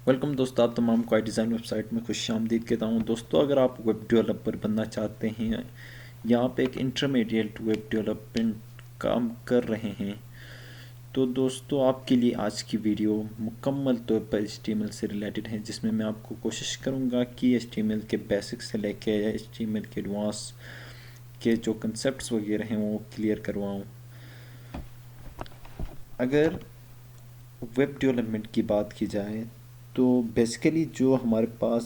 Welcome دوستو، آپ تمام کو ڈیزائن ویب سائٹ میں خوش آمدید کہتا ہوں۔ دوستو اگر آپ ویب ڈیولپر بننا چاہتے ہیں یا آپ ایک انٹرمیڈیٹ ویب ڈیولپمنٹ کام کر رہے ہیں تو دوستو آپ کے لیے آج کی ویڈیو مکمل طور پر HTML سے ریلیٹڈ ہے، جس میں میں آپ کو کوشش کروں گا کہ HTML کے بیسک سے لے کے HTML کے ایڈوانس کے جو کنسیپٹس وغیرہ ہیں وہ کلیئر کرواؤں۔ اگر ویب ڈیولپمنٹ کی بات کی جائے تو بیسیکلی جو ہمارے پاس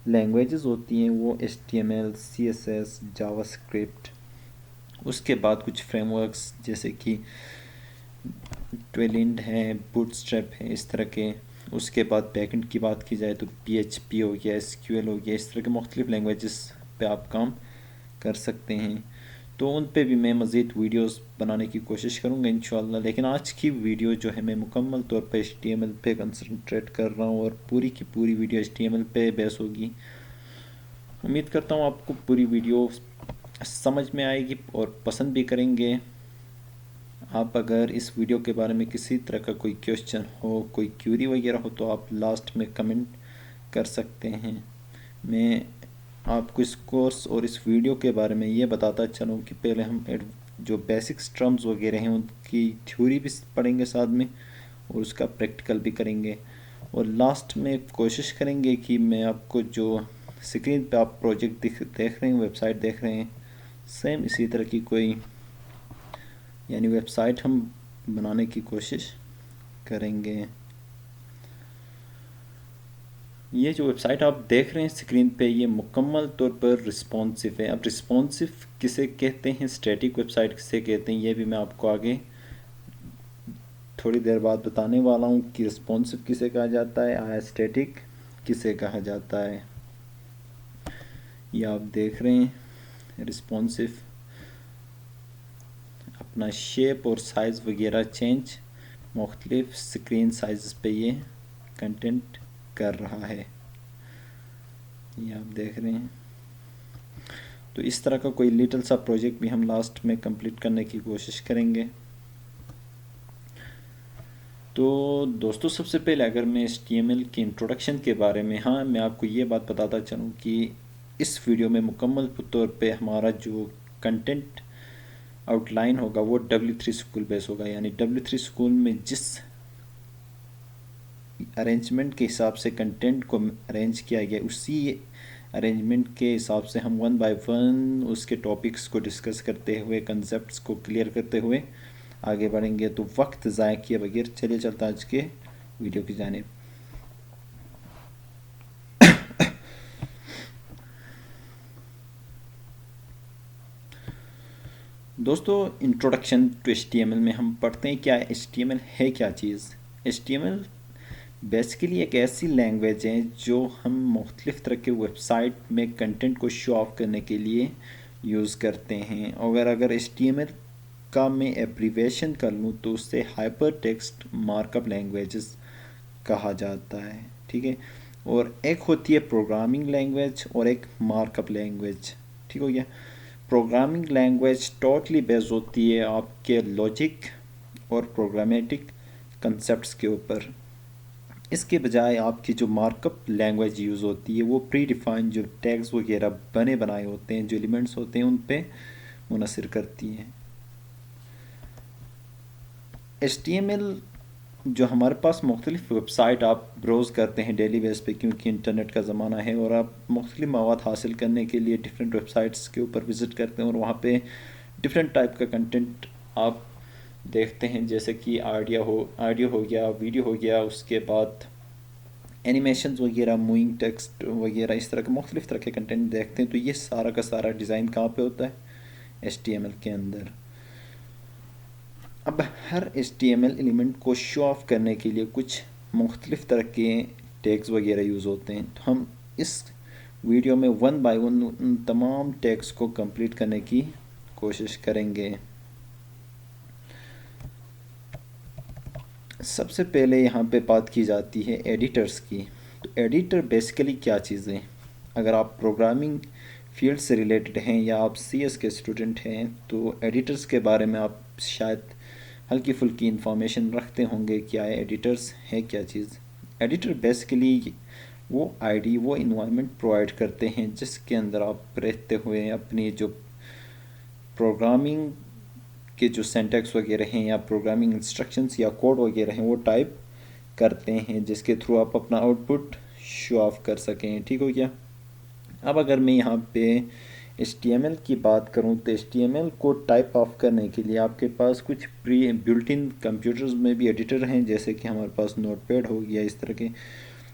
لینگویجز ہوتی ہیں وہ HTML CSS جاوا اسکرپٹ، اس کے بعد کچھ فریم ورکس جیسے کہ ٹویلنڈ ہے، بوٹ اسٹریپ ہے، اس طرح کے۔ اس کے بعد بیک اینڈ کی بات کی جائے تو PHP ہو گیا، SQL ہو گیا، اس طرح کے مختلف لینگویجز پہ آپ کام کر سکتے ہیں۔ تو ان پہ بھی میں مزید ویڈیوز بنانے کی کوشش کروں گا انشاءاللہ، لیکن آج کی ویڈیو جو ہے میں مکمل طور پہ HTML پہ کنسنٹریٹ کر رہا ہوں اور پوری کی پوری ویڈیو HTML پہ بیس ہوگی۔ امید کرتا ہوں آپ کو پوری ویڈیو سمجھ میں آئے گی اور پسند بھی کریں گے۔ آپ اگر اس ویڈیو کے بارے میں کسی طرح کا کوئی کویشچن ہو، کوئی کیوری وغیرہ ہو تو آپ لاسٹ میں کمنٹ کر سکتے ہیں۔ میں آپ کو اس کورس اور اس ویڈیو کے بارے میں یہ بتاتا چلوں کہ پہلے ہم جو بیسکس ٹرمز وغیرہ ہیں ان کی تھیوری بھی پڑھیں گے ساتھ میں، اور اس کا پریکٹیکل بھی کریں گے، اور لاسٹ میں کوشش کریں گے کہ میں آپ کو جو اسکرین پہ آپ پروجیکٹ دیکھ رہے ہیں، ویب سائٹ دیکھ رہے ہیں، سیم اسی طرح کی کوئی یعنی ویب سائٹ ہم بنانے کی کوشش کریں گے۔ یہ جو ویب سائٹ آپ دیکھ رہے ہیں اسکرین پہ یہ مکمل طور پر رسپانسو ہے۔ اب رسپانسو کسے کہتے ہیں، اسٹیٹک ویب سائٹ کسے کہتے ہیں، یہ بھی میں آپ کو آگے تھوڑی دیر بعد بتانے والا ہوں کہ رسپانسو کسے کہا جاتا ہے، آیا اسٹیٹک کسے کہا جاتا ہے۔ یہ آپ دیکھ رہے ہیں رسپانسو اپنا شیپ اور سائز وغیرہ چینج مختلف سکرین سائزز پہ یہ کنٹینٹ کر رہا ہے، یہ آپ دیکھ رہے ہیں۔ تو اس طرح کا کوئی لٹل سا پروجیکٹ بھی ہم لاسٹ میں کمپلیٹ کرنے کی کوشش کریں گے۔ تو دوستو سب سے پہلے اگر میں HTML کی انٹروڈکشن کے بارے میں میں آپ کو یہ بات بتاتا چلوں کہ اس ویڈیو میں مکمل طور پہ ہمارا جو کنٹینٹ آؤٹ لائن ہوگا وہ W3 سکول بیس ہوگا، یعنی W3 سکول میں جس ارینجمنٹ کے حساب سے کنٹینٹ کو ارینج کیا گیا اسی ارینجمنٹ کے حساب سے ہم ون بائی ون اس کے ٹاپکس کو ڈسکس کرتے ہوئے، کنسیپٹس کو کلیئر کرتے ہوئے آگے بڑھیں گے۔ تو وقت ضائع کیے بغیر چلے چلتا آج کے ویڈیو کی جانب۔ دوستو انٹروڈکشن ٹو HTML میں ہم پڑھتے ہیں کیا HTML ہے کیا چیز۔ HTML بیسیکلی ایک ایسی لینگویج ہے جو ہم مختلف طرح کے ویب سائٹ میں کنٹینٹ کو شو آف کرنے کے لیے یوز کرتے ہیں، اگر HTML کا میں ایبریویشن کر لوں تو اس سے hyper text mark up languages کہا جاتا ہے، ٹھیک ہے۔ اور ایک ہوتی ہے پروگرامنگ لینگویج اور ایک مارک اپ لینگویج، ٹھیک ہو گیا۔ پروگرامنگ لینگویج ٹوٹلی بیس ہوتی ہے آپ کے لاجک اور پروگرامیٹک کنسیپٹس کے اوپر۔ اس کے بجائے آپ کی جو مارک اپ لینگویج یوز ہوتی ہے وہ پری ڈیفائن جو ٹیگز وغیرہ بنے بنائے ہوتے ہیں، جو ایلیمنٹس ہوتے ہیں ان پہ منحصر کرتی ہیں۔ HTML جو ہمارے پاس مختلف ویب سائٹ آپ براؤز کرتے ہیں ڈیلی بیس پہ، کیونکہ انٹرنیٹ کا زمانہ ہے اور آپ مختلف مواد حاصل کرنے کے لیے ڈفرینٹ ویب سائٹس کے اوپر وزٹ کرتے ہیں اور وہاں پہ ڈفرینٹ ٹائپ کا کنٹینٹ آپ دیکھتے ہیں، جیسے کہ آڈیو ہو گیا، ویڈیو ہو گیا، اس کے بعد اینیمیشنز وغیرہ، موونگ ٹیکسٹ وغیرہ، اس طرح کے مختلف طرح کے کنٹینٹ دیکھتے ہیں۔ تو یہ سارا کا سارا ڈیزائن کہاں پہ ہوتا ہے، HTML کے اندر۔ اب ہر HTML ایلیمنٹ کو شو آف کرنے کے لیے کچھ مختلف طرح کے ٹیگز وغیرہ یوز ہوتے ہیں، تو ہم اس ویڈیو میں ون بائی ون ان تمام ٹیگز کو کمپلیٹ کرنے کی کوشش کریں گے۔ سب سے پہلے یہاں پہ بات کی جاتی ہے ایڈیٹرز کی۔ تو ایڈیٹر بیسیکلی کیا چیزیں، اگر آپ پروگرامنگ فیلڈ سے ریلیٹڈ ہیں یا آپ CS کے اسٹوڈنٹ ہیں تو ایڈیٹرز کے بارے میں آپ شاید ہلکی پھلکی انفارمیشن رکھتے ہوں گے، کیا ہے ایڈیٹرز ہے کیا چیز۔ ایڈیٹر بیسیکلی وہ آئی ڈی، وہ انوائرمنٹ پرووائڈ کرتے ہیں جس کے اندر آپ رہتے ہوئے اپنی جو پروگرامنگ کے جو سینٹیکس وغیرہ ہیں یا پروگرامنگ انسٹرکشنز یا کوڈ وغیرہ ہیں وہ ٹائپ کرتے ہیں، جس کے تھرو آپ اپنا آؤٹ پٹ شو آف کر سکیں. ٹھیک ہو گیا؟ اب اگر میں یہاں پہ HTML کی بات کروں تو HTML کو ٹائپ آف کرنے کے لیے آپ کے پاس کچھ پری بلٹ ان کمپیوٹرز میں بھی ایڈیٹر ہیں، جیسے کہ ہمارے پاس نوٹ پیڈ ہو گیا اس طرح کے،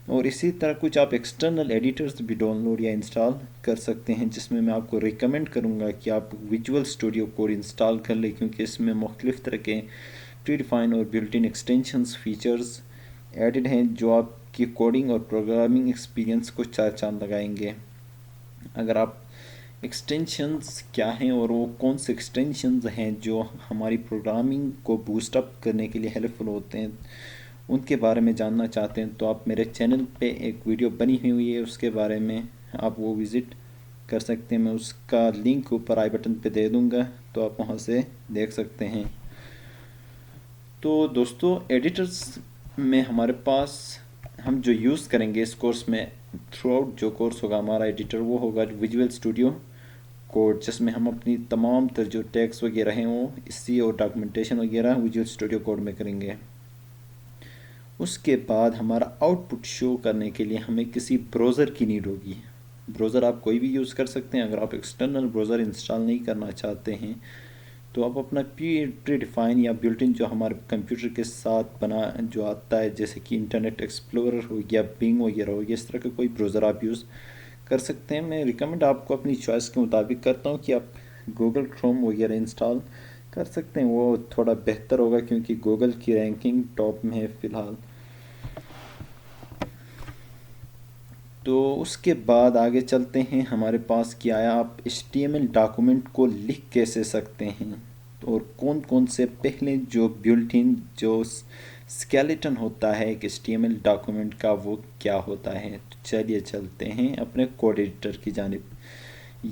اور اسی طرح کچھ آپ ایکسٹرنل ایڈیٹرز بھی ڈاؤن لوڈ یا انسٹال کر سکتے ہیں، جس میں آپ کو ریکمینڈ کروں گا کہ آپ ویژول اسٹوڈیو کوڈ انسٹال کر لیں، کیونکہ اس میں مختلف طرح کے پری ڈیفائن اور built in extensions features added ہیں جو آپ کی کوڈنگ اور پروگرامنگ ایکسپیرینس کو چار چاند لگائیں گے. اگر آپ ایکسٹینشنز کیا ہیں اور وہ کون سے ایکسٹینشنز ہیں جو ہماری پروگرامنگ کو بوسٹ اپ کرنے کے لیے ہیلپ فل ہوتے ہیں، ان کے بارے میں جاننا چاہتے ہیں تو آپ میرے چینل پہ ایک ویڈیو بنی ہوئی ہے، اس کے بارے میں آپ وہ وزٹ کر سکتے ہیں. میں اس کا لنک اوپر آئی بٹن پہ دے دوں گا تو آپ وہاں سے دیکھ سکتے ہیں. تو دوستو ایڈیٹرز میں ہمارے پاس ہم جو یوز کریں گے اس کورس میں، تھرو آؤٹ جو کورس ہوگا ہمارا ایڈیٹر وہ ہوگا ویژول اسٹوڈیو کوڈ، جس میں ہم اپنی تمام تر جو ٹیکس وغیرہ ہیں وہ اسی اور ڈاکومنٹیشن وغیرہ ویژول اسٹوڈیو کوڈ میں کریں گے. اس کے بعد ہمارا آؤٹ پٹ شو کرنے کے لیے ہمیں کسی بروزر کی نیڈ ہوگی. بروزر آپ کوئی بھی یوز کر سکتے ہیں. اگر آپ ایکسٹرنل بروزر انسٹال نہیں کرنا چاہتے ہیں تو آپ اپنا پری ڈیفائن یا بلٹ ان جو ہمارے کمپیوٹر کے ساتھ بنا جو آتا ہے، جیسے کہ انٹرنیٹ ایکسپلورر ہو گیا، بنگ وغیرہ ہو گیا، اس طرح کا کوئی بروزر آپ یوز کر سکتے ہیں. میں ریکمنڈ آپ کو اپنی چوائس کے مطابق کرتا ہوں کہ آپ گوگل کروم وغیرہ انسٹال کر سکتے ہیں، وہ تھوڑا بہتر ہوگا کیونکہ گوگل کی رینکنگ ٹاپ میں ہے فی الحال. تو اس کے بعد آگے چلتے ہیں. ہمارے پاس کیا آیا، آپ HTML ڈاکومنٹ کو لکھ کیسے سکتے ہیں اور کون کون سے پہلے جو بلٹ ان جو اسکیلیٹن ہوتا ہے ایک HTML ڈاکومنٹ کا وہ کیا ہوتا ہے. تو چلیے چلتے ہیں اپنے کوڈ ایڈیٹر کی جانب.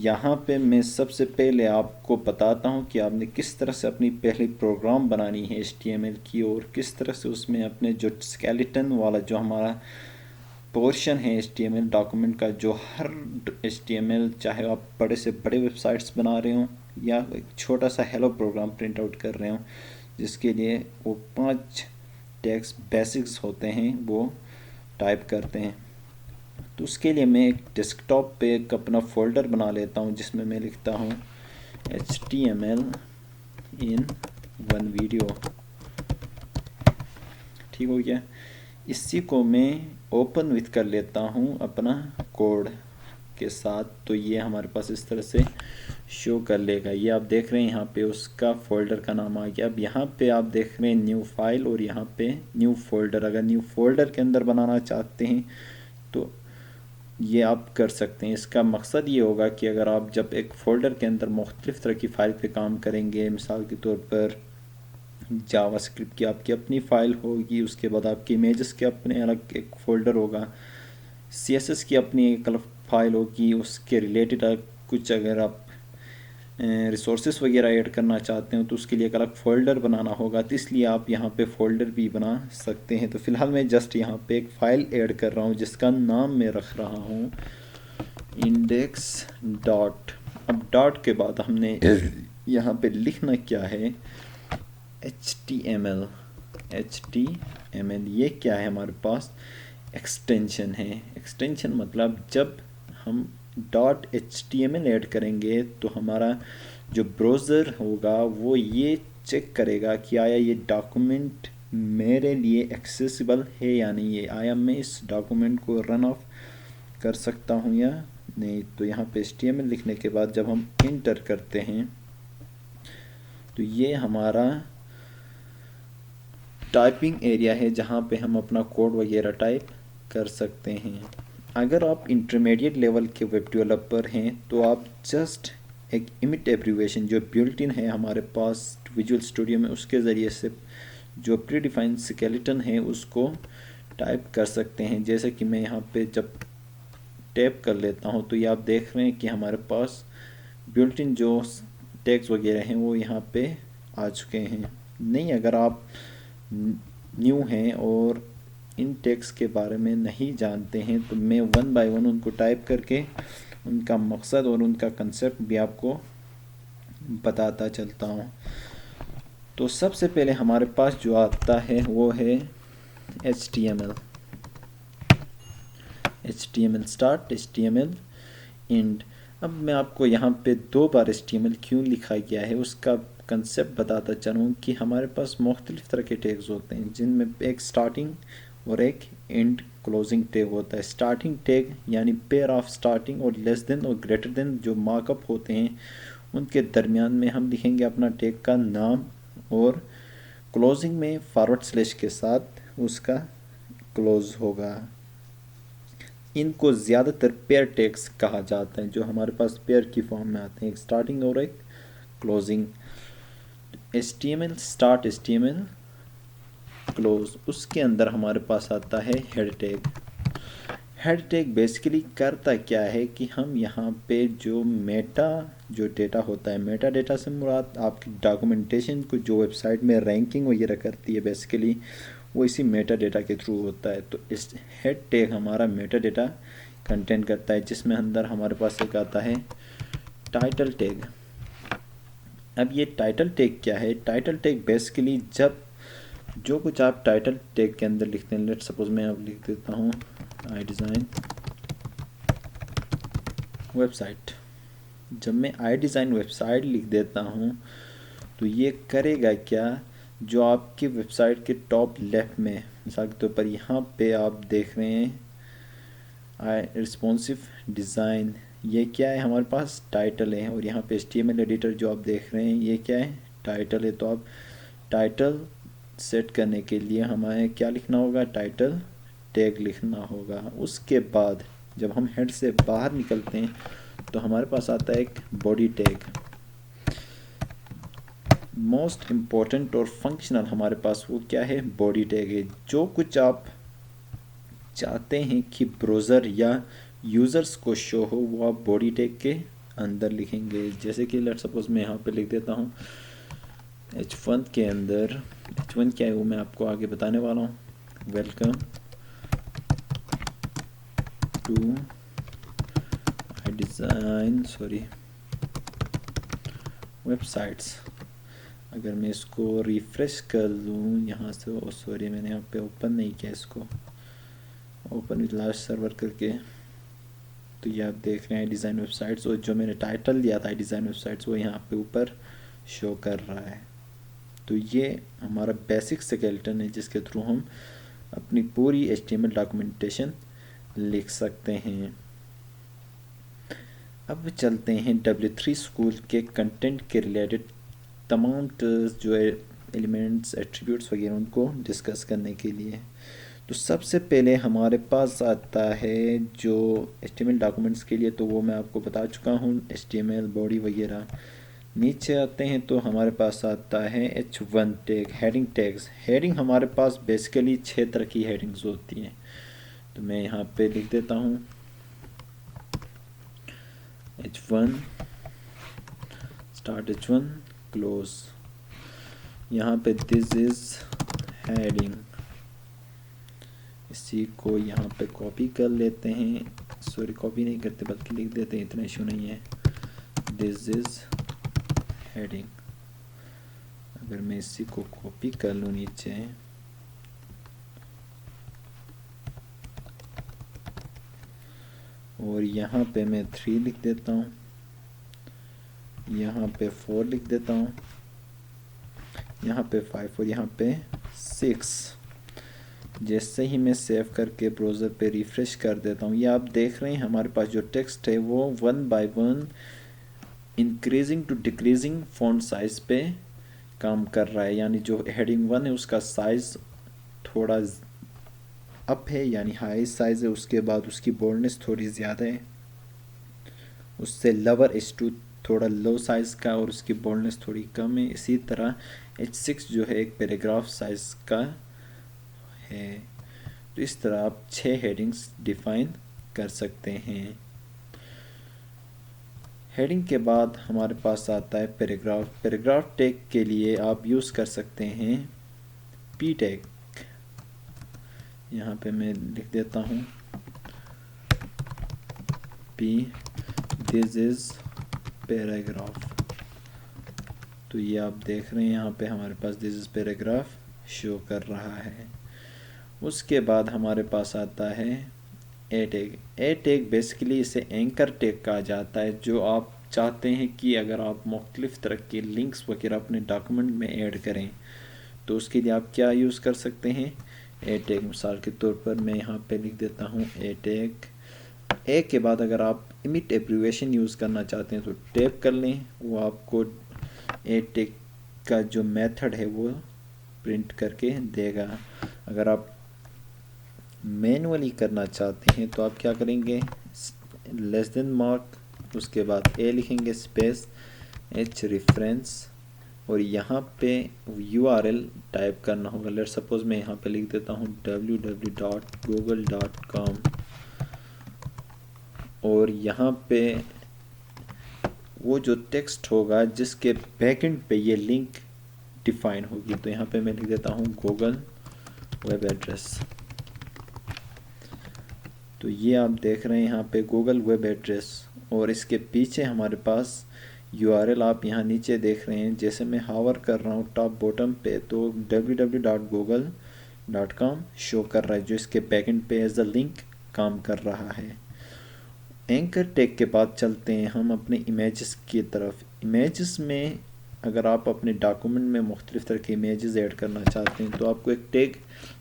یہاں پہ میں سب سے پہلے آپ کو بتاتا ہوں کہ آپ نے کس طرح سے اپنی پہلی پروگرام بنانی ہے HTML کی، اور کس طرح سے اس میں اپنے جو اسکیلیٹن والا جو ہمارا پورشن ہے HTML ڈاکومنٹ کا، جو ہر HTML چاہے آپ بڑے سے بڑے ویب سائٹس بنا رہے ہوں یا ایک چھوٹا سا ہیلو پروگرام پرنٹ آؤٹ کر رہے ہوں، جس کے لیے وہ 5 ٹیکس بیسکس ہوتے ہیں وہ ٹائپ کرتے ہیں. تو اس کے لیے میں ایک ڈیسک ٹاپ پہ ایک اپنا فولڈر بنا لیتا ہوں جس میں میں لکھتا ہوں HTML in one video. ٹھیک ہو گیا؟ اسی کو میں اوپن وتھ کر لیتا ہوں اپنا کوڈ کے ساتھ. تو یہ ہمارے پاس اس طرح سے شو کر لے گا. یہ آپ دیکھ رہے ہیں یہاں پہ اس کا فولڈر کا نام آ گیا. اب یہاں پہ آپ دیکھ رہے ہیں نیو فائل اور یہاں پہ نیو فولڈر. اگر نیو فولڈر کے اندر بنانا چاہتے ہیں تو یہ آپ کر سکتے ہیں. اس کا مقصد یہ ہوگا کہ اگر آپ جب ایک فولڈر کے اندر مختلف طرح کی فائل پہ کام کریں گے، مثال کے طور پر جاوا اسکرپٹ کی آپ کی اپنی فائل ہوگی، اس کے بعد آپ کی امیجز کے اپنے الگ ایک فولڈر ہوگا، CSS کی اپنی ایک الگ فائل ہوگی، اس کے ریلیٹڈ کچھ اگر آپ ریسورسز وغیرہ ایڈ کرنا چاہتے ہیں تو اس کے لیے ایک الگ فولڈر بنانا ہوگا. تو اس لیے آپ یہاں پہ فولڈر بھی بنا سکتے ہیں. تو فی الحال میں جسٹ یہاں پہ ایک فائل ایڈ کر رہا ہوں جس کا نام میں رکھ رہا ہوں انڈیکس ڈاٹ. اب ڈاٹ کے بعد ہم نے یہاں پہ لکھنا کیا ہے، HTML. یہ کیا ہے؟ ہمارے پاس ایکسٹینشن ہے. ایکسٹینشن مطلب جب ہم ڈاٹ HTML ایڈ کریں گے تو ہمارا جو بروزر ہوگا وہ یہ چیک کرے گا کہ آیا یہ ڈاکومنٹ میرے لیے ایکسیسیبل ہے یا نہیں ہے، آیا میں اس ڈاکومنٹ کو رن آف کر سکتا ہوں یا نہیں. تو یہاں پہ HTML لکھنے کے بعد جب ہم انٹر کرتے ہیں تو یہ ہمارا ٹائپنگ ایریا ہے جہاں پہ ہم اپنا کوڈ وغیرہ ٹائپ کر سکتے ہیں. اگر آپ انٹرمیڈیٹ لیول کے ویب ڈیولپر ہیں تو آپ جسٹ ایک ایمٹ ایبریویشن جو بلٹ ان ہے ہمارے پاس ویژول اسٹوڈیو میں، اس کے ذریعے سے جو پری ڈیفائن اسکیلیٹن ہے اس کو ٹائپ کر سکتے ہیں. جیسے کہ میں یہاں پہ جب ٹیپ کر لیتا ہوں تو یہ آپ دیکھ رہے ہیں کہ ہمارے پاس بلٹ ان جو ٹیگز وغیرہ ہیں وہ یہاں پہ آ چکے ہیں. نہیں، اگر آپ نیو ہیں اور ان ٹیگس کے بارے میں نہیں جانتے ہیں تو میں ون بائی ون ان کو ٹائپ کر کے ان کا مقصد اور ان کا کنسیپٹ بھی آپ کو بتاتا چلتا ہوں۔ تو سب سے پہلے ہمارے پاس جو آتا ہے وہ ہے HTML اسٹارٹ، HTML اینڈ۔ اب میں آپ کو یہاں پہ 2 بار HTML کیوں لکھا گیا ہے اس کا کنسیپٹ بتاتا چلوں کہ ہمارے پاس مختلف طرح کے ٹیگز ہوتے ہیں جن میں ایک سٹارٹنگ اور ایک اینڈ کلوزنگ ٹیگ ہوتا ہے۔ سٹارٹنگ ٹیگ یعنی پیئر آف سٹارٹنگ اور لیس دین اور گریٹر دین جو مارک اپ ہوتے ہیں ان کے درمیان میں ہم لکھیں گے اپنا ٹیگ کا نام، اور کلوزنگ میں فارورڈ سلیش کے ساتھ اس کا کلوز ہوگا۔ ان کو زیادہ تر پیئر ٹیگز کہا جاتا ہے جو ہمارے پاس پیئر کی فارم میں آتے ہیں، ایک سٹارٹنگ اور ایک closing. HTML start, HTML close, اس کے اندر ہمارے پاس آتا ہے head tag. Head tag basically کرتا کیا ہے کہ ہم یہاں پہ جو ڈیٹا ہوتا ہے، میٹا ڈیٹا سے مراد آپ کی ڈاکومنٹیشن کو جو ویب سائٹ میں رینکنگ وغیرہ کرتی ہے بیسیکلی وہ اسی میٹا ڈیٹا کے تھرو ہوتا ہے۔ تو اس ہیڈ ٹیگ ہمارا میٹا ڈیٹا کنٹین کرتا ہے جس میں اندر ہمارے پاس ایک آتا ہے ٹائٹل ٹیگ۔ اب یہ ٹائٹل ٹیگ کیا ہے؟ ٹائٹل ٹیگ بیسیکلی جب جو کچھ آپ ٹائٹل ٹیگ کے اندر لکھتے ہیں، لیٹ سپوز میں اب لکھ دیتا ہوں آئی ڈیزائن ویب سائٹ۔ جب میں آئی ڈیزائن ویب سائٹ لکھ دیتا ہوں تو یہ کرے گا کیا؟ جو آپ کی ویب سائٹ کے ٹاپ لیفٹ میں مثال کے طور پر یہاں پہ آپ دیکھ رہے ہیں رسپونسو ڈیزائن، یہ کیا ہے؟ ہمارے پاس ٹائٹل ہے، اور یہاں پہ HTML ایڈیٹر جو آپ دیکھ رہے ہیں یہ کیا ہے؟ ٹائٹل ہے۔ تو آپ ٹائٹل سیٹ کرنے کے لیے ہمیں کیا لکھنا ہوگا؟ ٹائٹل ٹیگ لکھنا ہوگا۔ اس کے بعد جب ہم ہیڈ سے باہر نکلتے ہیں تو ہمارے پاس آتا ہے ایک باڈی ٹیگ۔ موسٹ امپورٹنٹ اور فنکشنل ہمارے پاس وہ کیا ہے؟ باڈی ٹیگ ہے۔ جو کچھ آپ چاہتے ہیں کہ بروزر یا یوزرز کو شو ہو وہ آپ باڈی ٹیگ کے اندر لکھیں گے۔ جیسے کہ لیٹ سپوز میں یہاں پہ لکھ دیتا ہوں H1 کے اندر، H1 کیا ہے وہ میں آپ کو آگے بتانے والا ہوں۔ Welcome to I design websites. اگر میں اس کو ریفریش کر لوں یہاں سے، میں نے یہاں پہ اوپن نہیں کیا اس کو، اوپن وتھ لارج سرور کر کے، تو یہ آپ دیکھ رہے ہیں ڈیزائن ویب سائٹس، اور جو میں نے ٹائٹل دیا تھا ڈیزائن ویب سائٹس وہ یہاں پہ اوپر شو کر رہا ہے۔ تو یہ ہمارا بیسک سکیلٹن ہے جس کے تھرو ہم اپنی پوری HTML ڈاکومنٹیشن لکھ سکتے ہیں۔ اب چلتے ہیں W3 اسکول کے کنٹینٹ کے ریلیٹڈ تمام جو ایلیمنٹس، ایٹریبیوٹس وغیرہ ان کو ڈسکس کرنے کے لیے۔ تو سب سے پہلے ہمارے پاس آتا ہے جو HTML ڈاکومنٹس کے لیے، تو وہ میں آپ کو بتا چکا ہوں HTML باڈی وغیرہ۔ نیچے آتے ہیں تو ہمارے پاس آتا ہے H1 tag, heading tags. Heading ہمارے پاس بیسیکلی 6 طرح کی ہیڈنگز ہوتی ہیں، تو میں یہاں پہ لکھ دیتا ہوں H1 اسٹارٹ، H1 کلوز۔ یہاں پہ دس از ہیڈنگ، اسی کو یہاں پہ کاپی کر لیتے ہیں، کاپی نہیں کرتے بلکہ لکھ دیتے ہیں، اتنا ایشو نہیں ہے۔ دس از ہیڈنگ۔ اگر میں اسی کو کاپی کر لوں نیچے، اور یہاں پہ میں 3 لکھ دیتا ہوں، یہاں پہ 4 لکھ دیتا ہوں، یہاں پہ 5 اور یہاں پہ 6۔ جیسے ہی میں سیو کر کے بروزر پہ ریفریش کر دیتا ہوں، یہ آپ دیکھ رہے ہیں ہمارے پاس جو ٹیکسٹ ہے وہ 1 by 1 increasing to decreasing font size پہ کام کر رہا ہے، یعنی جو ہیڈنگ 1 ہے اس کا سائز تھوڑا اپ ہے، یعنی ہائی سائز ہے، اس کے بعد اس کی بولڈنس تھوڑی زیادہ ہے، اس سے لور H2 تھوڑا لو سائز کا اور اس کی بولڈنس تھوڑی کم ہے۔ اسی طرح H6 جو ہے ایک پیراگراف سائز کا ہے۔ تو اس طرح آپ 6 ہیڈنگز ڈیفائن کر سکتے ہیں۔ ہیڈنگ کے بعد ہمارے پاس آتا ہے پیراگراف۔ پیراگراف ٹیگ کے لیے آپ یوز کر سکتے ہیں P ٹیگ۔ یہاں پہ میں لکھ دیتا ہوں پی دس از پیراگراف. تو یہ آپ دیکھ رہے ہیں یہاں پہ ہمارے پاس دس از پیراگراف شو کر رہا ہے. اس کے بعد ہمارے پاس آتا ہے اے ٹیگ. اے ٹیگ بیسیکلی اسے اینکر ٹیگ کہا جاتا ہے، جو آپ چاہتے ہیں کہ اگر آپ مختلف طرح کے لنکس وغیرہ اپنے ڈاکومنٹ میں ایڈ کریں تو اس کے لیے آپ کیا یوز کر سکتے ہیں، اے ٹیگ. مثال کے طور پر میں یہاں پہ لکھ دیتا ہوں اے ٹیگ. اے کے بعد اگر آپ ایمٹ ایبریویشن یوز کرنا چاہتے ہیں تو ٹیپ کر لیں، وہ آپ کو اے ٹیگ کا جو میتھڈ ہے وہ پرنٹ کر کے دے گا. اگر آپ مینولی کرنا چاہتے ہیں تو آپ کیا کریں گے، لیس دین مارک، اس کے بعد اے لکھیں گے اسپیس ایچ ریفرنس، اور یہاں پہ یو آر ایل ٹائپ کرنا ہوگا. لیٹ سپوز میں یہاں پہ لکھ دیتا ہوں www.google.com، اور یہاں پہ وہ جو ٹیکسٹ ہوگا جس کے بیک اینڈ پہ یہ لنک ڈیفائن ہوگی، تو یہاں پہ میں لکھ دیتا ہوں گوگل ویب ایڈریس. تو یہ آپ دیکھ رہے ہیں یہاں پہ گوگل ویب ایڈریس، اور اس کے پیچھے ہمارے پاس یو آر ایل آپ یہاں نیچے دیکھ رہے ہیں. جیسے میں ہاور کر رہا ہوں ٹاپ باٹم پہ تو www.google.com شو کر رہا ہے، جو اس کے بیک اینڈ پہ ایز اے لنک کام کر رہا ہے. اینکر ٹیگ کے بعد چلتے ہیں ہم اپنے امیجز کی طرف. امیجز میں اگر آپ اپنے ڈاکومنٹ میں مختلف طرح کے امیجز ایڈ کرنا چاہتے ہیں تو آپ کو ایک ٹیگ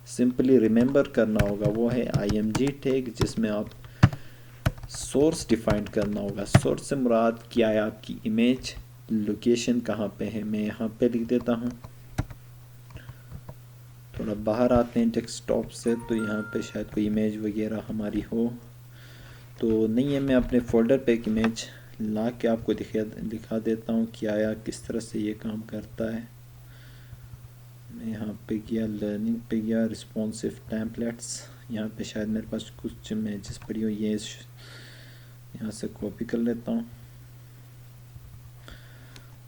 سمپلی ریممبر کرنا ہوگا، وہ ہے IMG ٹیگ، جس میں آپ سورس ڈیفائن کرنا ہوگا. سورس سے مراد کیا ہے، آپ کی امیج لوکیشن کہاں پہ ہے. میں یہاں پہ لکھ دیتا ہوں، تھوڑا باہر آتے ہیں ڈیسک ٹاپ سے تو یہاں پہ شاید کوئی امیج وغیرہ ہماری ہو تو نہیں ہے. میں اپنے فولڈر پہ ایک امیج لا کے آپ کو دکھا دیتا ہوں کہ آیا کس طرح سے یہ کام کرتا ہے. میں یہاں پہ گیا، لرننگ پہ گیا، رسپانسو ٹیمپلیٹس، یہاں پہ شاید میرے پاس کچھ امیجز پڑی ہوئی ہیں، یہاں سے کاپی کر لیتا ہوں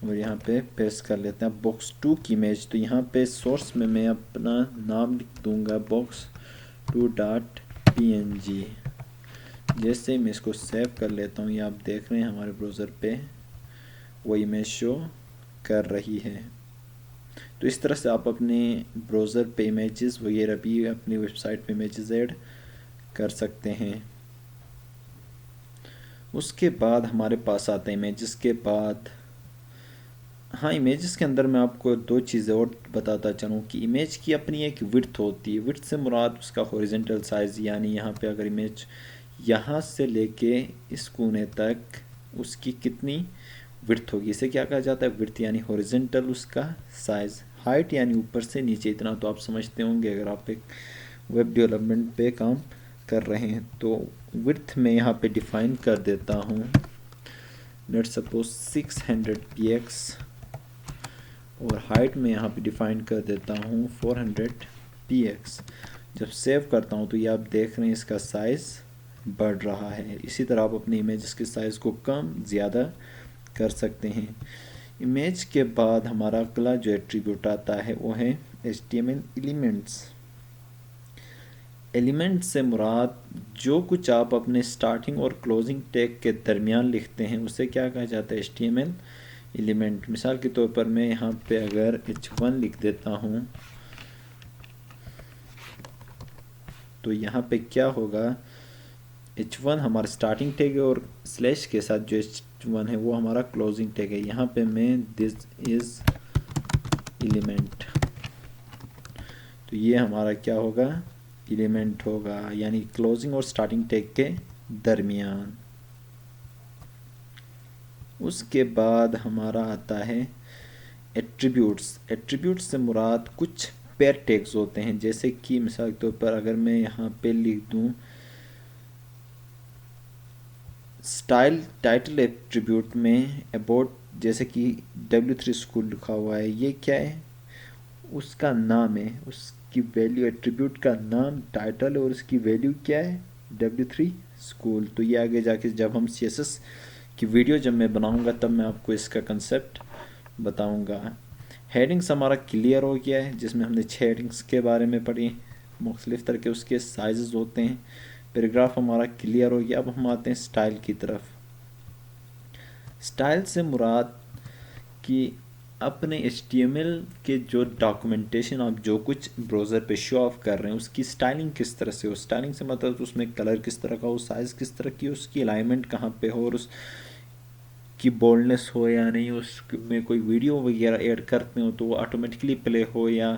اور یہاں پہ پیسٹ کر لیتے ہیں. باکس 2 کی امیج، تو یہاں پہ سورس میں اپنا نام لکھ دوں گا box2.png. جیسے میں اس کو سیو کر لیتا ہوں، یہ آپ دیکھ رہے ہیں ہمارے براؤزر پہ وہ امیج شو کر رہی ہے. تو اس طرح سے آپ اپنے براؤزر پہ امیجز وغیرہ بھی اپنی ویب سائٹ پہ امیجز ایڈ کر سکتے ہیں. اس کے بعد ہمارے پاس آتا ہے امیجز کے بعد، ہاں امیجز کے اندر میں آپ کو 2 چیزیں اور بتاتا چلوں کہ امیج کی اپنی ایک وڈتھ ہوتی ہے. وڈتھ سے مراد اس کا ہاریزونٹل سائز، یعنی یہاں پہ اگر امیج یہاں سے لے کے اس کونے تک اس کی کتنی وڈتھ ہوگی، اسے کیا کہا جاتا ہے، وڈتھ یعنی ہاریزونٹل اس کا سائز. ہائٹ یعنی اوپر سے نیچے اتنا تو آپ سمجھتے ہوں گے اگر آپ ایک ویب ڈیولپمنٹ پہ کام کر رہے ہیں. تو وڈتھ میں یہاں پہ ڈیفائن کر دیتا ہوں، لیٹ سپوز 600 px، اور ہائٹ میں یہاں پہ ڈیفائن کر دیتا ہوں 400 px. جب سیو کرتا ہوں تو یہ آپ دیکھ رہے ہیں اس کا سائز بڑھ رہا ہے. اسی طرح آپ اپنے امیجز کے سائز کو کم زیادہ کر سکتے ہیں. امیج کے بعد ہمارا اگلا جو ایٹریبیوٹ آتا ہے وہ ہے HTML ایلیمنٹس. ایلیمنٹ سے مراد جو کچھ آپ اپنے سٹارٹنگ اور کلوزنگ ٹیگ کے درمیان لکھتے ہیں اسے کیا کہا جاتا ہے، HTML ایلیمنٹ. مثال کے طور پر میں یہاں پہ اگر H1 لکھ دیتا ہوں تو یہاں پہ کیا ہوگا، H1 ہمارا سٹارٹنگ ٹیگ ہے اور سلیش کے ساتھ جو H1 ہے وہ ہمارا کلوزنگ ٹیگ ہے. یہاں پہ میں دس از ایلیمنٹ، تو یہ ہمارا کیا ہوگا، ایلیمنٹ ہوگا، یعنی کلوزنگ اور سٹارٹنگ ٹیگ کے درمیان. اس کے بعد ہمارا آتا ہے ایٹریبیوٹس. ایٹریبیوٹس سے مراد کچھ پیر ٹیگز ہوتے ہیں، جیسے کہ مثال کے طور پر اگر میں یہاں پہ لکھ دوں اسٹائل ٹائٹل ایٹریبیوٹ میں اباؤٹ، جیسے کہ W3 اسکول لکھا ہوا ہے، یہ کیا ہے، اس کا نام ہے، اس کی ویلیو، ایٹریبیوٹ کا نام ٹائٹل اور اس کی ویلیو کیا ہے W3 اسکول. تو یہ آگے جا کے جب ہم CSS کی ویڈیو جب میں بناؤں گا تب میں آپ کو اس کا کنسیپٹ بتاؤں گا. ہیڈنگس ہمارا کلیئر ہو گیا ہے جس میں ہم نے 6 ہیڈنگس کے بارے میں پڑھی. مختلف طرح کے اس کے سائزز ہوتے ہیں. پیراگراف ہمارا کلیئر ہو گیا. اب ہم آتے ہیں اسٹائل کی طرف. اسٹائل سے مراد کہ اپنے HTML کے جو ڈاکومنٹیشن آپ جو کچھ براؤزر پہ شو آف کر رہے ہیں اس کی اسٹائلنگ کس طرح سے ہو. اسٹائلنگ سے مطلب اس میں کلر کس طرح کا ہو, سائز کس طرح کی ہو, اس کی الائنمنٹ کہاں پہ ہو, اور اس کی بولڈنس ہو یا نہیں, اس میں کوئی ویڈیو وغیرہ ایڈ کرتے ہو تو وہ آٹومیٹکلی پلے ہو یا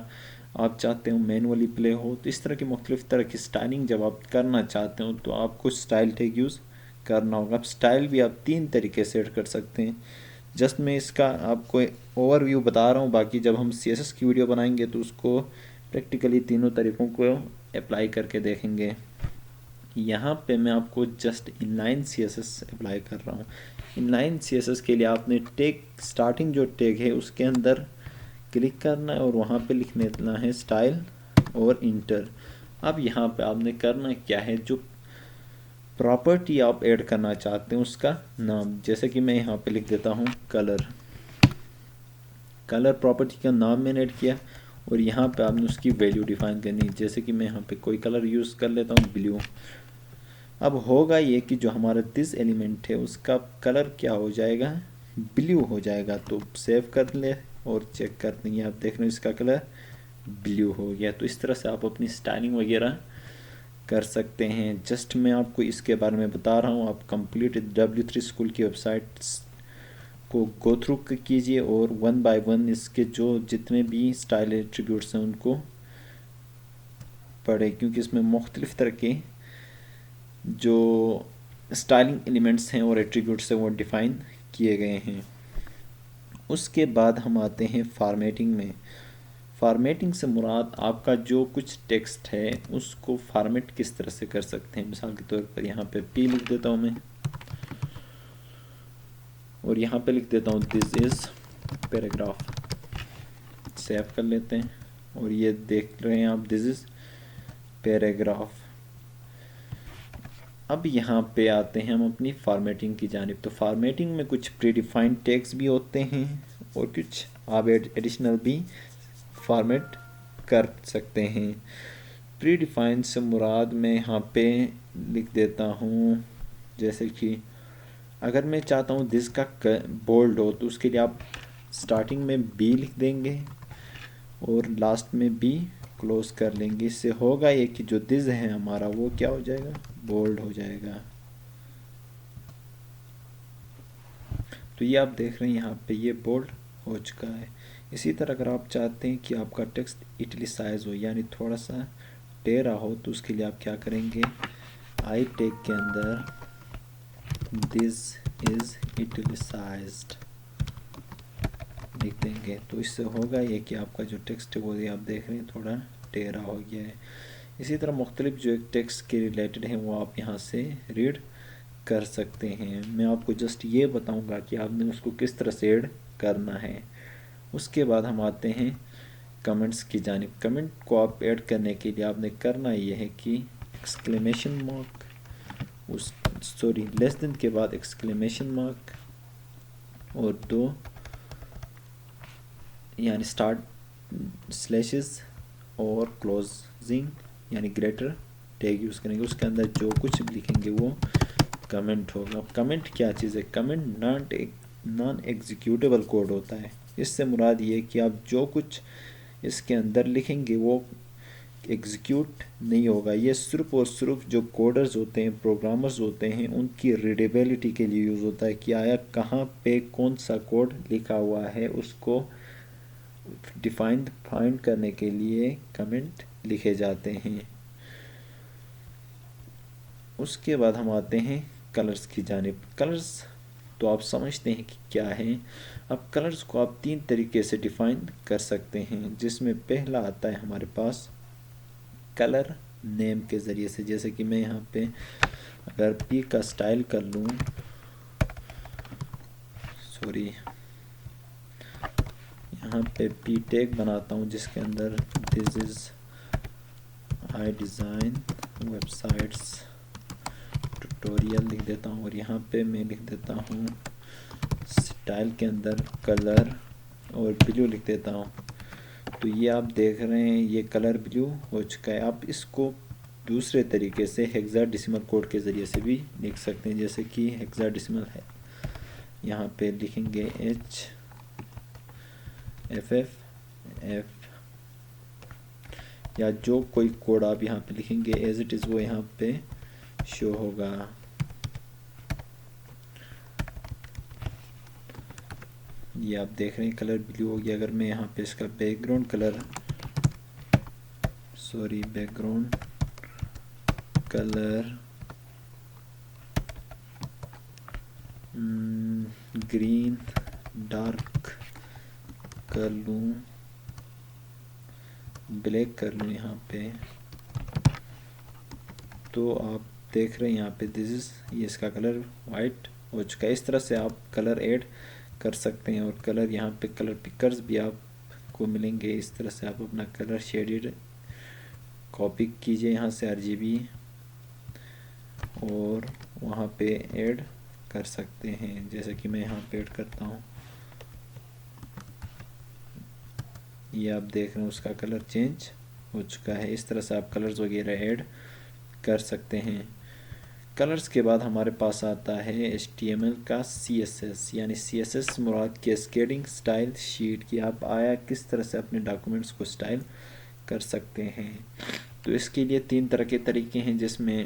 آپ چاہتے ہو مینولی پلے ہو. تو اس طرح کی مختلف طرح کی اسٹائلنگ جب آپ کرنا چاہتے ہو تو آپ کو اسٹائل ٹیگ یوز کرنا ہوگا. اب اسٹائل بھی آپ 3 طریقے سے ایڈ کر سکتے ہیں. جسٹ میں اس کا آپ کو اوور ویو بتا رہا ہوں, باقی جب ہم CSS کی ویڈیو بنائیں گے تو اس کو پریکٹیکلی تینوں طریقوں کو اپلائی کر کے دیکھیں گے. یہاں پہ میں آپ کو just in line CSS apply کر رہا ہوں. ان لائن CSS کے لیے آپ نے ٹیگ اسٹارٹنگ جو ٹیگ ہے اس کے اندر کلک کرنا ہے اور وہاں پہ لکھنے دینا ہے اسٹائل اور انٹر. اب یہاں پہ آپ نے کرنا کیا ہے, جو پراپرٹی آپ ایڈ کرنا چاہتے ہیں اس کا نام, جیسے کہ میں یہاں پہ لکھ دیتا ہوں کلر. کلر پراپرٹی کا نام میں نے ایڈ کیا اور یہاں پہ آپ نے اس کی ویلیو ڈیفائن کرنی, جیسے کہ میں یہاں پہ کوئی کلر یوز کر لیتا ہوں بلیو. اب ہوگا یہ کہ جو ہمارا دس ایلیمنٹ ہے اس کا کلر کیا ہو جائے گا, بلیو ہو جائے گا. تو سیو کر لیں اور چیک کر دیں گے, آپ دیکھ رہے ہیں اس کا کلر بلیو ہو گیا. تو اس طرح سے آپ اپنی اسٹائلنگ وغیرہ کر سکتے ہیں. جسٹ میں آپ کو اس کے بارے میں بتا رہا ہوں. آپ کمپلیٹ W3 اسکول کی ویب سائٹس کو گو تھرو کیجئے اور 1 بائی 1 اس کے جو جتنے بھی اسٹائل ایٹریبیوٹس ہیں ان کو پڑھیں, کیونکہ اس میں مختلف طرح کے جو اسٹائلنگ ایلیمنٹس ہیں اور ایٹریبیوٹس ہیں وہ ڈیفائن کیے گئے ہیں. اس کے بعد ہم آتے ہیں فارمیٹنگ میں. فارمیٹنگ سے مراد آپ کا جو کچھ ٹیکسٹ ہے اس کو فارمیٹ کس طرح سے کر سکتے ہیں. مثال کے طور پر یہاں پہ P لکھ دیتا ہوں میں اور یہاں پہ لکھ دیتا ہوں دس از پیراگراف. سیو کر لیتے ہیں اور یہ دیکھ رہے ہیں آپ دس از پیراگراف. اب یہاں پہ آتے ہیں ہم اپنی فارمیٹنگ کی جانب. تو فارمیٹنگ میں کچھ پری ڈیفائنڈ ٹیگز بھی ہوتے ہیں اور کچھ آپ ایڈیشنل بھی فارمیٹ کر سکتے ہیں. پری ڈیفائنڈ سے مراد میں یہاں پہ لکھ دیتا ہوں, جیسے کہ اگر میں چاہتا ہوں دس کا بولڈ ہو تو اس کے لیے آپ اسٹارٹنگ میں B لکھ دیں گے اور لاسٹ میں B کلوز کر لیں گے. اس سے ہوگا یہ کہ جو دس ہے ہمارا وہ کیا ہو جائے گا, بولڈ ہو جائے گا. تو یہ آپ دیکھ رہے ہیں یہاں پہ یہ بولڈ ہو چکا ہے. اسی طرح اگر آپ چاہتے ہیں کہ آپ کا ٹیکسٹ ایٹیلیسائز ہو یعنی تھوڑا سا ٹیڑھا ہو تو اس کے لیے آپ کیا کریں گے, آئی ٹیگ کے اندر دس از ایٹیلیسائزڈ لکھ دیں گے. تو اس سے ہوگا یہ کہ آپ کا جو ٹیکسٹ ہے وہ آپ دیکھ رہے ہیں تھوڑا ٹیڑھا ہو گیا ہے. اسی طرح مختلف جو ایک ٹیکسٹ کے ریلیٹڈ ہیں وہ آپ یہاں سے ریڈ کر سکتے ہیں. میں آپ کو جسٹ یہ بتاؤں گا کہ آپ نے اس کو کس طرح سے ایڈ کرنا ہے. اس کے بعد ہم آتے ہیں کمنٹس کی جانب. کمنٹ کو آپ ایڈ کرنے کے لیے آپ نے کرنا یہ ہے کہ ایکسکلیمیشن مارک لیس دین کے بعد ایکسکلیمیشن مارک اور 2 یعنی اسٹارٹ سلیشز اور کلوزنگ یعنی گریٹر ٹیگ یوز کریں گے. اس کے اندر جو کچھ بھی لکھیں گے وہ کمنٹ ہوگا. کمنٹ کیا چیز ہے, کمنٹ نان ایگزیکیوٹیبل کوڈ ہوتا ہے. اس سے مراد یہ کہ آپ جو کچھ اس کے اندر لکھیں گے وہ ایگزیکیوٹ نہیں ہوگا. یہ صرف اور صرف جو کوڈرز ہوتے ہیں, پروگرامرز ہوتے ہیں, ان کی ریڈیبلٹی کے لیے یوز ہوتا ہے کہ آیا کہاں پہ کون سا کوڈ لکھا ہوا ہے. اس کو فائنڈ کرنے کے لیے کمنٹ لکھے جاتے ہیں. اس کے بعد ہم آتے ہیں کلرز کی جانب. کلرز تو آپ سمجھتے ہیں کہ کیا ہیں. اب کلرز کو آپ 3 طریقے سے ڈیفائن کر سکتے ہیں, جس میں پہلا آتا ہے ہمارے پاس کلر نیم کے ذریعے سے. جیسے کہ میں یہاں پہ اگر P کا اسٹائل کر لوں, یہاں پہ P ٹیگ بناتا ہوں جس کے اندر this is I design websites tutorial لکھ دیتا ہوں اور یہاں پہ میں لکھ دیتا ہوں اسٹائل کے اندر کلر اور بلیو لکھ دیتا ہوں. تو یہ آپ دیکھ رہے ہیں یہ کلر بلیو ہو چکا ہے. آپ اس کو دوسرے طریقے سے ہیکزا ڈیسیمل کوڈ کے ذریعے سے بھی لکھ سکتے ہیں، جیسے کہ ہیکزا ڈیسیمل ہے، یہاں پہ لکھیں گے HFF یا جو کوئی کوڈ آپ یہاں پہ لکھیں گے ایز اٹ از وہ یہاں پہ شو ہوگا. یہ آپ دیکھ رہے ہیں کلر بلیو ہو گیا. اگر میں یہاں پہ اس کا back ground colour green dark کر لوں، بلیک کر لوں یہاں پہ، تو آپ دیکھ رہے ہیں یہاں پہ یہ اس کا کلر وائٹ ہو چکا ہے. اس طرح سے آپ کلر ایڈ کر سکتے ہیں، اور کلر یہاں پہ کلر پکرز بھی آپ کو ملیں گے. اس طرح سے آپ اپنا کلر شیڈڈ کاپی کیجئے یہاں سے RGB اور وہاں پہ ایڈ کر سکتے ہیں، جیسے کہ میں یہاں پہ ایڈ کرتا ہوں. یہ آپ دیکھ رہے ہیں اس کا کلر چینج ہو چکا ہے. اس طرح سے آپ کلرز وغیرہ ایڈ کر سکتے ہیں. کلرز کے بعد ہمارے پاس آتا ہے HTML کا CSS، یعنی CSS مراد کیسکیڈنگ سٹائل شیٹ کی. آپ آیا کس طرح سے اپنے ڈاکومنٹس کو سٹائل کر سکتے ہیں. تو اس کے لیے 3 طرح کے طریقے ہیں، جس میں